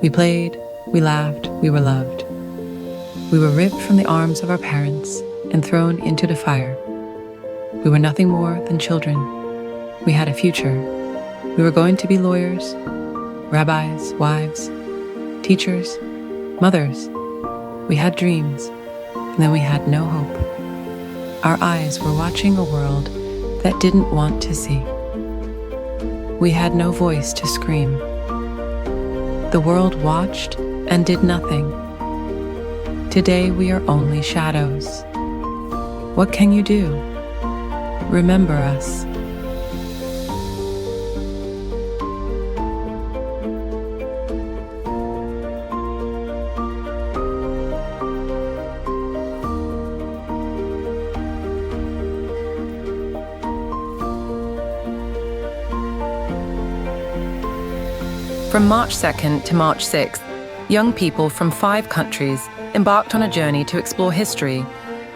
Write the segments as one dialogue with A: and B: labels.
A: We played, we laughed, we were loved. We were ripped from the arms of our parents and thrown into the fire. We were nothing more than children. We had a future. We were going to be lawyers, rabbis, wives, teachers, mothers. We had dreams, and then we had no hope. Our eyes were watching a world that didn't want to see. We had no voice to scream. The world watched and did nothing. Today we are only shadows. What can you do? Remember us. From March 2nd to March 6th, young people from 5 countries embarked on a journey to explore history,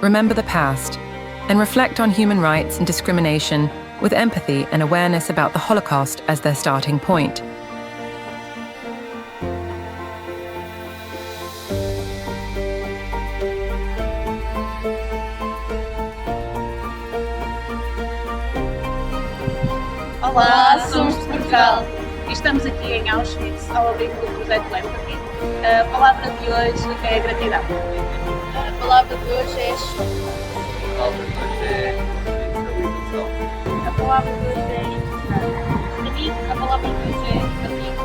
A: remember the past, and reflect on human rights and discrimination with empathy and awareness about the Holocaust as their starting point.
B: Olá, somos de Portugal e estamos aqui em Auschwitz, ao abrigo do projeto Empathy. A palavra de hoje é gratidão. A palavra de hoje é choro.
C: A palavra de hoje é visualização.
B: A palavra de hoje é integrar. Para mim, a palavra de hoje é amigo.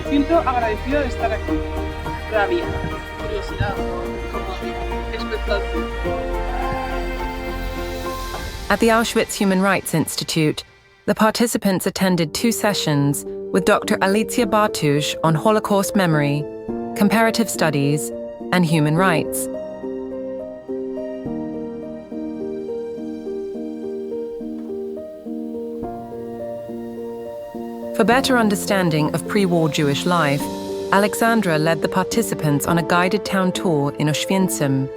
D: Siento agradecido de estar aquí.
B: Rabia, curiosidade, expectativa.
A: At the Auschwitz Human Rights Institute, the participants attended 2 sessions with Dr. Alicia Bartusz on Holocaust memory, comparative studies, and human rights. For better understanding of pre-war Jewish life, Alexandra led the participants on a guided town tour in Oświęcim.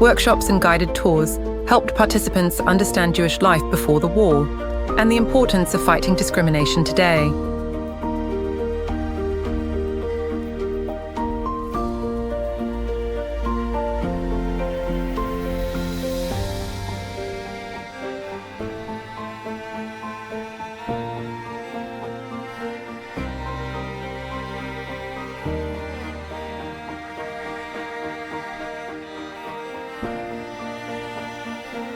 A: Workshops and guided tours helped participants understand Jewish life before the war and the importance of fighting discrimination today.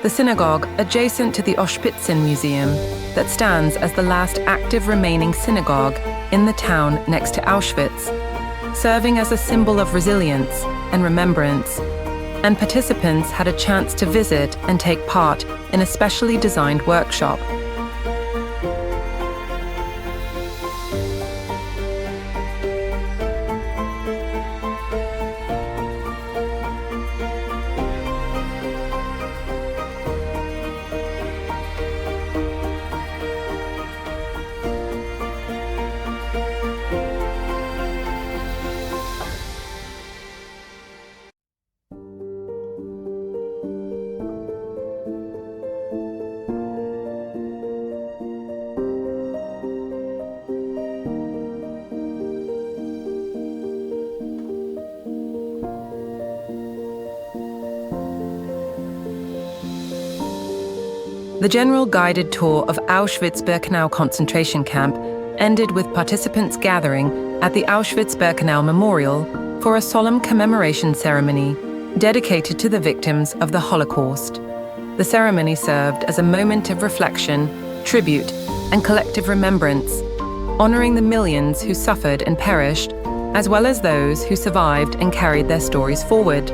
A: The synagogue, adjacent to the Oświęcim Museum, that stands as the last active remaining synagogue in the town next to Auschwitz, serving as a symbol of resilience and remembrance, and participants had a chance to visit and take part in a specially designed workshop. The general guided tour of Auschwitz-Birkenau concentration camp ended with participants gathering at the Auschwitz-Birkenau Memorial for a solemn commemoration ceremony dedicated to the victims of the Holocaust. The ceremony served as a moment of reflection, tribute, and collective remembrance, honoring the millions who suffered and perished, as well as those who survived and carried their stories forward.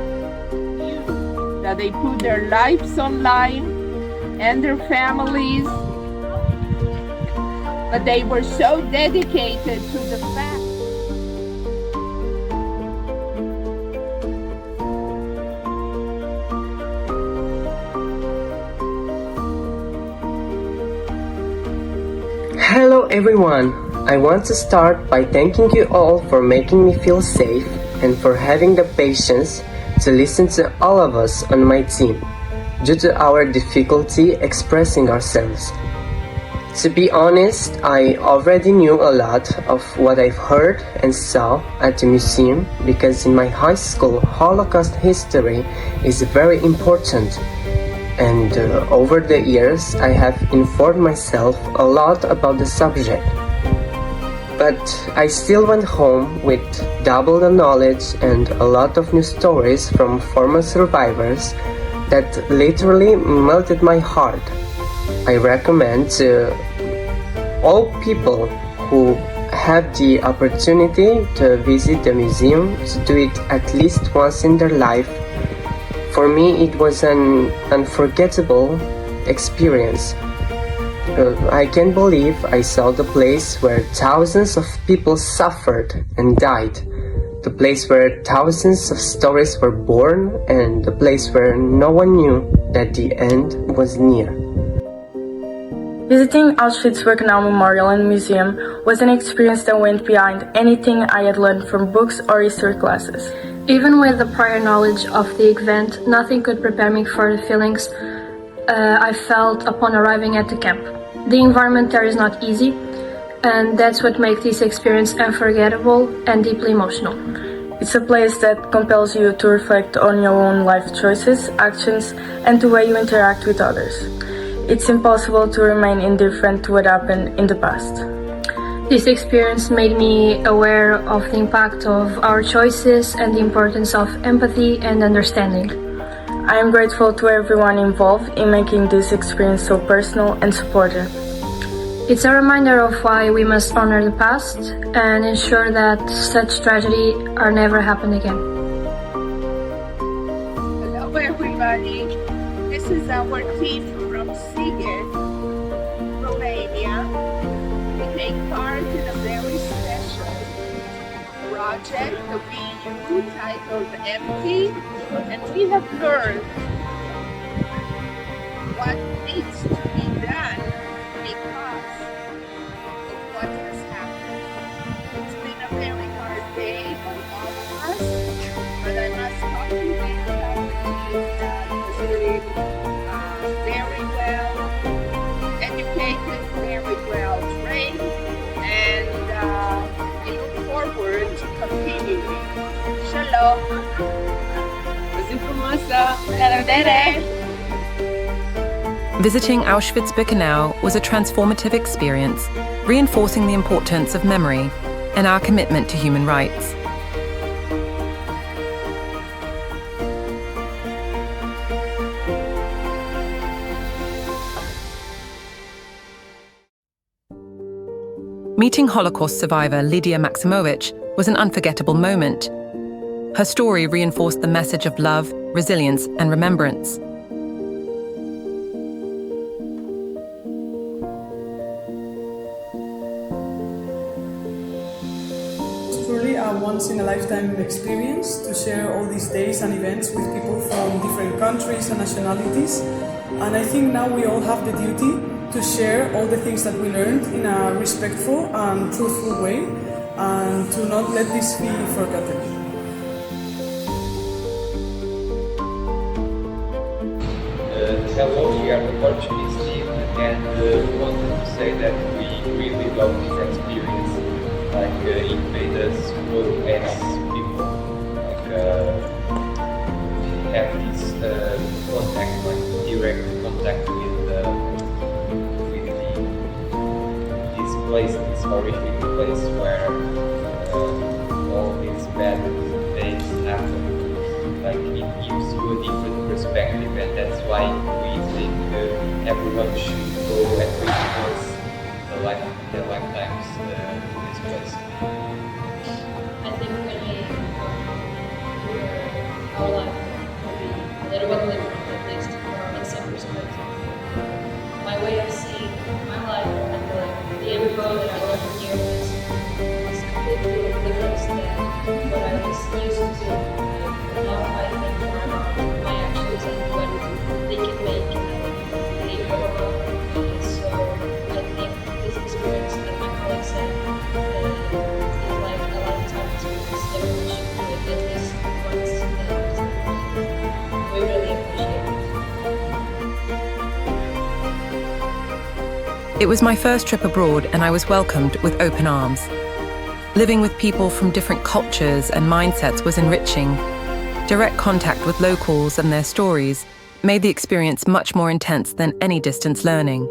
D: That they put their lives online and their families but they were so dedicated to the fact.
E: Hello everyone! I want to start by thanking you all for making me feel safe and for having the patience to listen to all of us on my team due to our difficulty expressing ourselves. To be honest, I already knew a lot of what I've heard and saw at the museum because in my high school Holocaust history is very important. And over the years, I have informed myself a lot about the subject. But I still went home with double the knowledge and a lot of new stories from former survivors that literally melted my heart. I recommend to all people who have the opportunity to visit the museum to do it at least once in their life. For me, it was an unforgettable experience. I can't believe I saw the place where thousands of people suffered and died, the place where thousands of stories were born, and the place where no one knew that the end was near.
F: Visiting Auschwitz-Birkenau Memorial and Museum was an experience that went beyond anything I had learned from books or history classes.
G: Even with the prior knowledge of the event, nothing could prepare me for the feelings I felt upon arriving at the camp. The environment there is not easy, and that's what makes this experience unforgettable and deeply emotional.
F: It's a place that compels you to reflect on your own life choices, actions, and the way you interact with others. It's impossible to remain indifferent to what happened in the past.
G: This experience made me aware of the impact of our choices and the importance of empathy and understanding.
F: I am grateful to everyone involved in making this experience so personal and supportive.
G: It's a reminder of why we must honor the past and ensure that such tragedy are never happen again.
D: Hello everybody, this is our team from Sighet, Romania. We take part in a very special project, the VU, titled Empty, and we have learned what needs to be done because of what has happened. It's been a very hard day for all of us, but I must compliment our team that was doing very well educated, very well trained, and we look forward to continuing. Shalom!
A: Visiting Auschwitz-Birkenau was a transformative experience, reinforcing the importance of memory and our commitment to human rights. Meeting Holocaust survivor Lydia Maximowicz was an unforgettable moment. Her story reinforced the message of love, resilience, and remembrance.
H: It's truly a once-in-a-lifetime experience to share all these days and events with people from different countries and nationalities. And I think now we all have the duty to share all the things that we learned in a respectful and truthful way, and to not let this be forgotten.
C: Hello, we are the Portuguese team, and we wanted to say that we really love this experience. It made us grow as people. Have this contact, direct contact with this place, this horrific place where all these bad things happen. It gives you a different perspective, and that's why we think everyone should go at least once in their lifetimes to this place.
I: I think when our life will be a little bit different, at least in some perspective. My way of seeing my life and the impact recall that I learned here is completely different than what I was used to. Now I think more about my actions and what they can make the overall. So I think this experience that my colleague said is like a lifetime experience. Everyone should do it at least once in their lifetime. We really appreciate it.
A: It was my first trip abroad, and I was welcomed with open arms. Living with people from different cultures and mindsets was enriching. Direct contact with locals and their stories made the experience much more intense than any distance learning.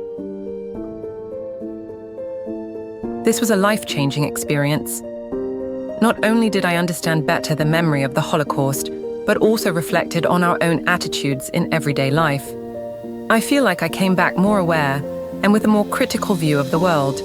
A: This was a life-changing experience. Not only did I understand better the memory of the Holocaust, but also reflected on our own attitudes in everyday life. I feel like I came back more aware and with a more critical view of the world.